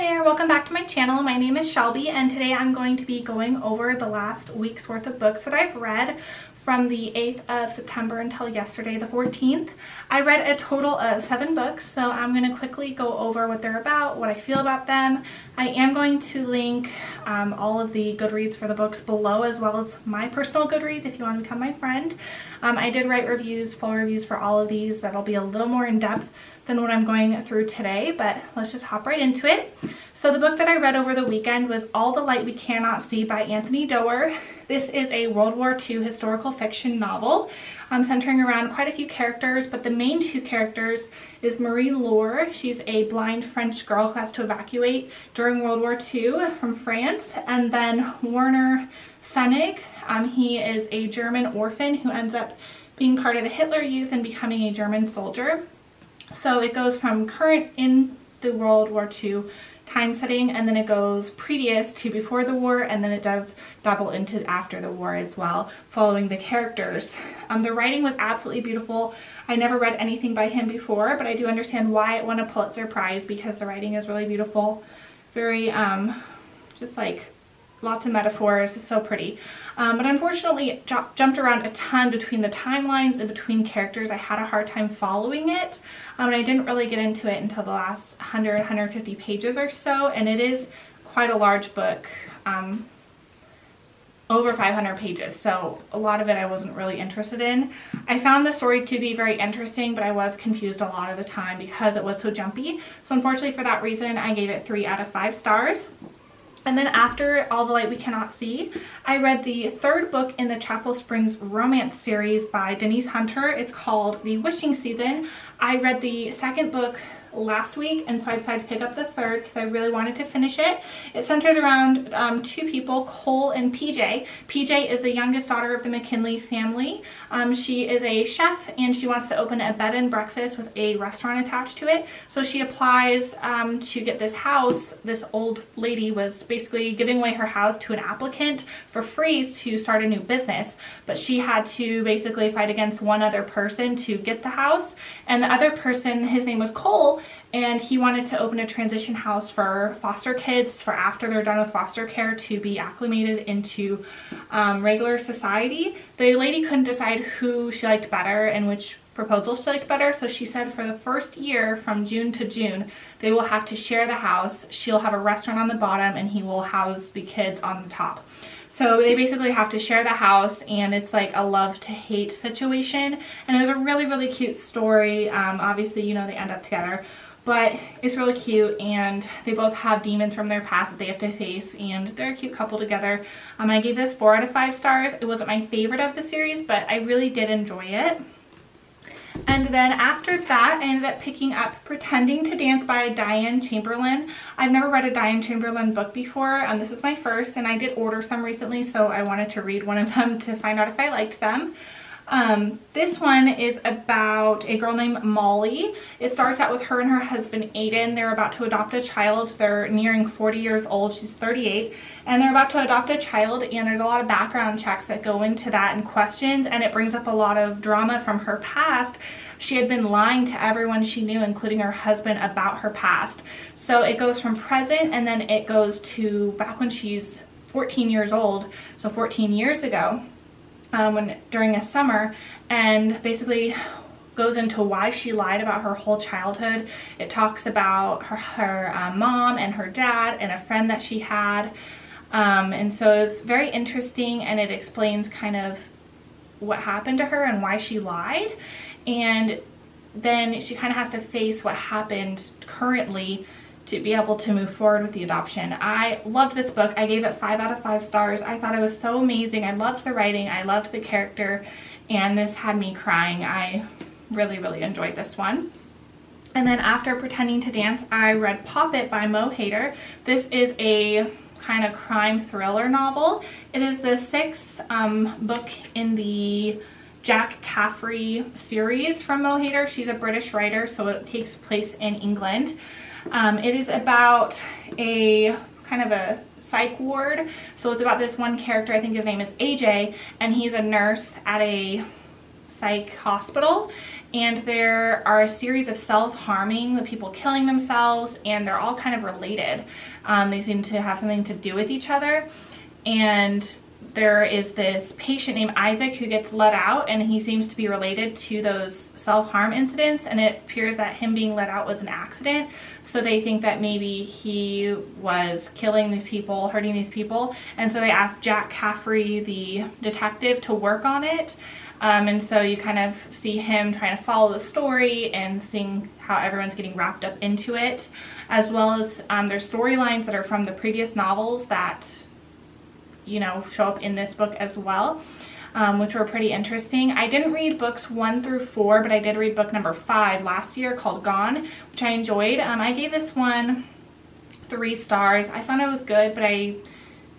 Hi there, welcome back to my channel. My name is Shelby and today I'm going to be going over the last week's worth of books that I've read from the 8th of September until yesterday the 14th. I read a total of 7 books, so I'm going to quickly go over what they're about, what I feel about them. I am going to link all of the Goodreads for the books below, as well as my personal Goodreads if you want to become my friend. I did write reviews, full reviews for all of these that'll be a little more in depth than what I'm going through today, but let's just hop right into it. So the book that I read over the weekend was All the Light We Cannot See by Anthony Doerr. This is a World War II historical fiction novel centering around quite a few characters, but the main 2 characters is Marie Laure. She's a blind French girl who has to evacuate during World War II from France, and then Werner Pfennig. He is a German orphan who ends up being part of the Hitler Youth and becoming a German soldier. So it goes from current in the World War II time setting, and then it goes previous to before the war, and then it does double into after the war as well, following the characters. The writing was absolutely beautiful. I never read anything by him before, but I do understand why it won a Pulitzer Prize, because the writing is really beautiful. Very, just like lots of metaphors, it's so pretty. But unfortunately it jumped around a ton between the timelines and between characters. I had a hard time following it, and I didn't really get into it until the last 150 pages or so, and it is quite a large book, over 500 pages, so a lot of it I wasn't really interested in. I found the story to be very interesting, but I was confused a lot of the time because it was so jumpy. So unfortunately for that reason, I gave it 3 out of 5 stars. And then after All the Light We Cannot See, I read the 3rd book in the Chapel Springs romance series by Denise Hunter. It's called The Wishing Season. I read the 2nd book last week, and so I decided to pick up the 3rd because I really wanted to finish it. It centers around 2 people, Cole and PJ. PJ is the youngest daughter of the McKinley family. She is a chef and she wants to open a bed and breakfast with a restaurant attached to it. So she applies to get this house. This old lady was basically giving away her house to an applicant for free to start a new business, but she had to basically fight against one other person to get the house, and the other person, his name was Cole, and he wanted to open a transition house for foster kids for after they're done with foster care to be acclimated into regular society. The lady couldn't decide who she liked better and which proposal she liked better, so she said for the first year, from June to June, they will have to share the house. She'll have a restaurant on the bottom and he will house the kids on the top. So they basically have to share the house, and it's like a love to hate situation, and it was a really, really cute story. Obviously, you know, they end up together, but it's really cute, and they both have demons from their past that they have to face, and they're a cute couple together. I gave this 4 out of 5 stars. It wasn't my favorite of the series, but I really did enjoy it. And then after that, I ended up picking up Pretending to Dance by Diane Chamberlain. I've never read a Diane Chamberlain book before, and this was my first, and I did order some recently, so I wanted to read one of them to find out if I liked them. This one is about a girl named Molly. It starts out with her and her husband Aiden. They're about to adopt a child. They're nearing 40 years old. She's 38, and they're about to adopt a child, and there's a lot of background checks that go into that and questions, and it brings up a lot of drama from her past. She had been lying to everyone she knew, including her husband, about her past. So it goes from present, and then it goes to back when she's 14 years old, so 14 years ago. During a summer, and basically goes into why she lied about her whole childhood. It talks about her mom and her dad and a friend that she had, and so it's very interesting, and it explains kind of what happened to her and why she lied, and then she kind of has to face what happened currently to be able to move forward with the adoption. I loved this book. I gave it 5 out of 5 stars. I thought it was so amazing. I loved the writing. I loved the character, and this had me crying. I really, really enjoyed this one. And then after Pretending to Dance, I read Pop It by Mo Hader. This is a kind of crime thriller novel. It is the 6th book in the Jack Caffrey series from Mo Hader. She's a British writer, so it takes place in England. It is about a kind of a psych ward. So it's about this one character, I think his name is AJ, and he's a nurse at a psych hospital, and there are a series of self-harming, the people killing themselves, and they're all kind of related. They seem to have something to do with each other. And there is this patient named Isaac who gets let out, and he seems to be related to those self-harm incidents, and it appears that him being let out was an accident. So they think that maybe he was killing these people, hurting these people, and so they asked Jack Caffrey, the detective, to work on it. And so you kind of see him trying to follow the story and seeing how everyone's getting wrapped up into it, as well as there's storylines that are from the previous novels that, you know, show up in this book as well, which were pretty interesting. I didn't read books 1 through 4, but I did read book number 5 last year called Gone, which I enjoyed. I gave this one 3 stars. I found it was good, but I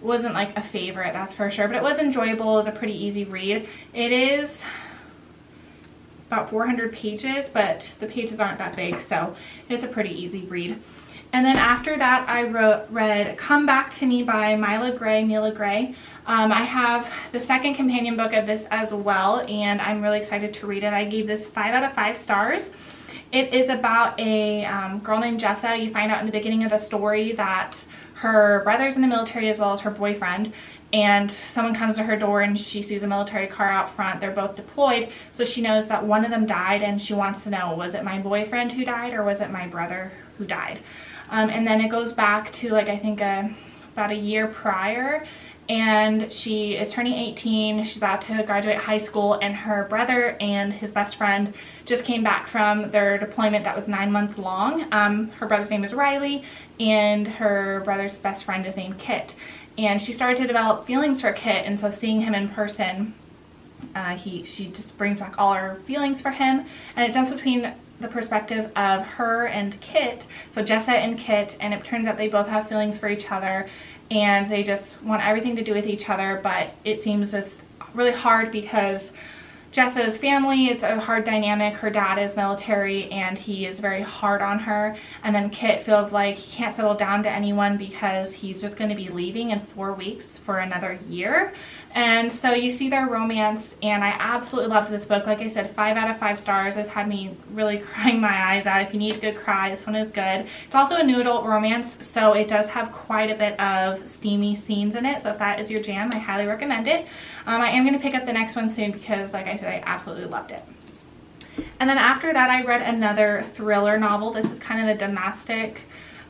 wasn't like a favorite, that's for sure, but it was enjoyable. It was a pretty easy read. It is about 400 pages, but the pages aren't that big, so it's a pretty easy read. And then after that, I read Come Back to Me by Mila Gray. I have the second companion book of this as well, and I'm really excited to read it. I gave this 5 out of 5 stars. It is about a girl named Jessa. You find out in the beginning of the story that her brother's in the military as well as her boyfriend, and someone comes to her door and she sees a military car out front. They're both deployed, so she knows that one of them died, and she wants to know, was it my boyfriend who died or was it my brother who died? And then it goes back to, like, I think about a year prior, and she is turning 18. She's about to graduate high school, and her brother and his best friend just came back from their deployment that was 9 months long. Her brother's name is Riley, and her brother's best friend is named Kit. And she started to develop feelings for Kit, and so seeing him in person, she just brings back all her feelings for him, and it jumps between the perspective of her and Kit, so Jessa and Kit, and it turns out they both have feelings for each other, and they just want everything to do with each other, but it seems just really hard because Jessa's family, it's a hard dynamic. Her dad is military and he is very hard on her, and then Kit feels like he can't settle down to anyone because he's just going to be leaving in 4 weeks for another year. And so you see their romance, and I absolutely loved this book. Like I said, 5 out of 5 stars. This had me really crying my eyes out. If you need a good cry, this one is good. It's also a new adult romance, so it does have quite a bit of steamy scenes in it, so if that is your jam, I highly recommend it. I am going to pick up the next one soon because, like I said, I absolutely loved it. And then after that, I read another thriller novel. This is kind of a domestic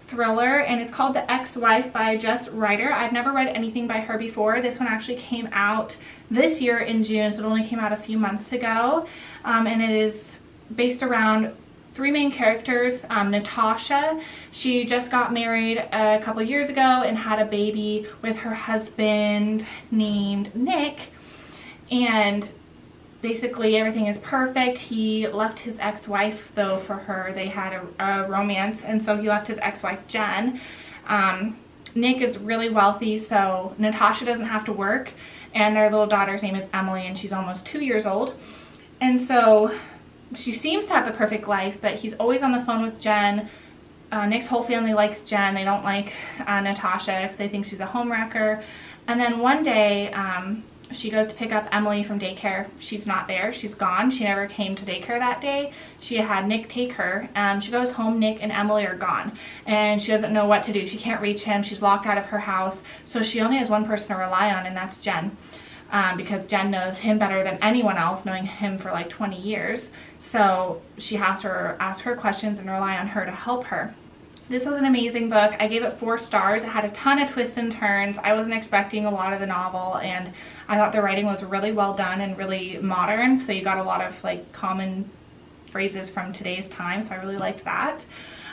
thriller, and it's called The ExWife by Jess Ryder. I've never read anything by her before. This one actually came out this year in June, so it only came out a few months ago, and it is based around 3 main characters. Natasha, she just got married a couple years ago and had a baby with her husband named Nick, and basically everything is perfect. He left his ex-wife though for her. They had a romance, and so he left his ex-wife Jen. Nick is really wealthy, so Natasha doesn't have to work, and their little daughter's name is Emily, and she's almost 2 years old. And so she seems to have the perfect life, but he's always on the phone with Jen. Nick's whole family likes Jen. They don't like Natasha. They think she's a homewrecker. And then one day, she goes to pick up Emily from daycare. She's not there. She's gone. She never came to daycare that day. She had Nick take her. She goes home. Nick and Emily are gone, and she doesn't know what to do. She can't reach him. She's locked out of her house, so she only has one person to rely on, and that's Jen, because Jen knows him better than anyone else, knowing him for like 20 years. So she has to ask her questions and rely on her to help her. This was an amazing book. I gave it 4 stars. It had a ton of twists and turns. I wasn't expecting a lot of the novel, and I thought the writing was really well done and really modern, so you got a lot of like common phrases from today's time, so I really liked that.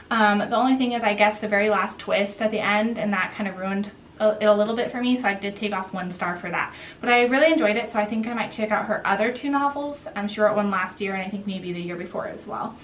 The only thing is, I guess, the very last twist at the end, and that kind of ruined it a little bit for me, so I did take off 1 star for that. But I really enjoyed it, so I think I might check out her other 2 novels. She wrote one last year, and I think maybe the year before as well.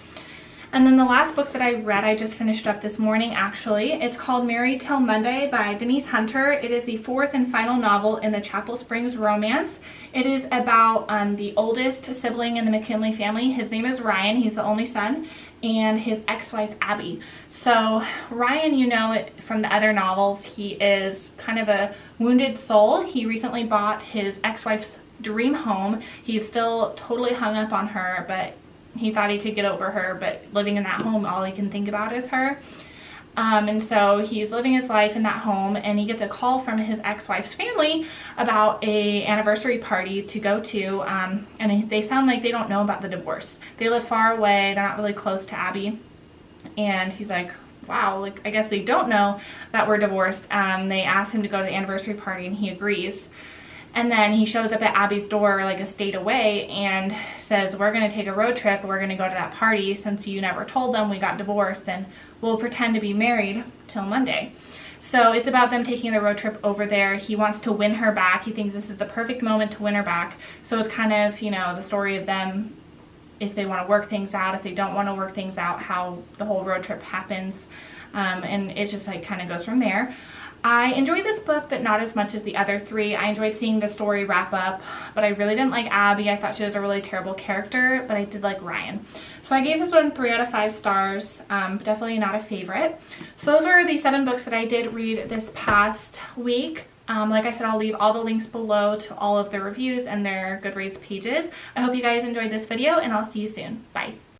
And then the last book that I read, I just finished up this morning actually. It's called Married Till Monday by Denise Hunter. It is the 4th and final novel in the Chapel Springs romance. It is about the oldest sibling in the McKinley family. His name is Ryan. He's the only son, and his ex-wife Abby. So Ryan, you know it from the other novels, he is kind of a wounded soul. He recently bought his ex-wife's dream home. He's still totally hung up on her, but he thought he could get over her, but living in that home, all he can think about is her. And so he's living his life in that home, and he gets a call from his ex-wife's family about a anniversary party to go to, and they sound like they don't know about the divorce. They live far away, they're not really close to Abby, and he's like, wow, like, I guess they don't know that we're divorced. They ask him to go to the anniversary party, and he agrees. And then he shows up at Abby's door like a state away and says, we're going to take a road trip. We're going to go to that party. Since you never told them we got divorced, and we'll pretend to be married till Monday. So it's about them taking the road trip over there. He wants to win her back. He thinks this is the perfect moment to win her back. So it's kind of, you know, the story of them, if they want to work things out, if they don't want to work things out, how the whole road trip happens. And it just like kind of goes from there. I enjoyed this book, but not as much as the other three. I enjoyed seeing the story wrap up, but I really didn't like Abby. I thought she was a really terrible character, but I did like Ryan. So I gave this one 3 out of 5 stars. Definitely not a favorite. So those were the 7 books that I did read this past week. Like I said, I'll leave all the links below to all of the reviews and their Goodreads pages. I hope you guys enjoyed this video, and I'll see you soon. Bye.